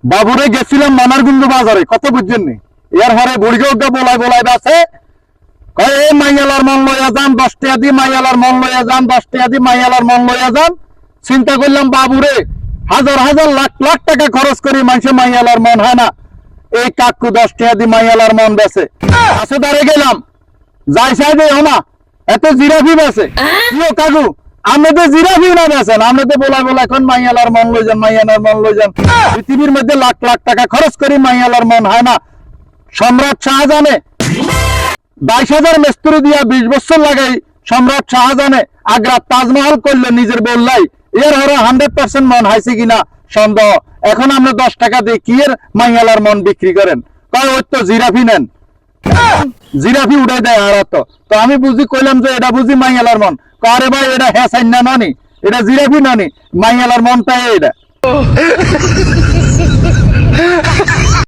বাবুরে গেছিলাম মানারগুন্দ বাজারে, কত বুঝছেন নি? এর পরে বুড়িকে বলাই বাসে এই মাইয়ালার মন লইয়া যান 10 টাকা দি, মাইয়ালার মন লইয়া যান 10 টাকা দি, মাইয়ালার মন লইয়া যান। চিন্তা করলাম বাবুরে হাজার হাজার লাখ লাখ টাকা খরচ করি মানুষের মাইয়ালার মন হয় না, এই কাকু 10 টাকা দি মাইয়ালার মন বেছে। কাছে দাঁড়ে গেলাম, যাই সাইডে না এত জিরাফি বেছে। কিও কাকু আপনাদের জিরাফি না বেছেন, আপনাদের বলাই এখন মাইয়ালার মন লই যান, মাইয়ালার মন লই যান। পৃথিবীর মধ্যে লাখ লাখ টাকা খরচ করি মাইয়ালার মন হয় না। সম্রাট শাহজাহানে 22,000 মিস্ত্রি দিয়া 20 বছর লাগাই সম্রাট শাহজাহানে আগ্রা তাজমহল করলে নিজের বললাই, এর হরে 100% মন হাইছে কিনা সন্দেহ। এখন আমরা 10 টাকা দিয়ে কি এর মাইয়ালার মন বিক্রি করেন? কয় ওই তো জিরাফি নেন, জিরাফি উঠাই দেয়। আর তো আমি বুঝি কইলাম যে এটা বুঝি মাইয়ালার মন। আরে ভাই এটা হ্যাঁ সাইন না ননি, এটা জিরাফি ননি, মাইয়ালার মনটাই এটা।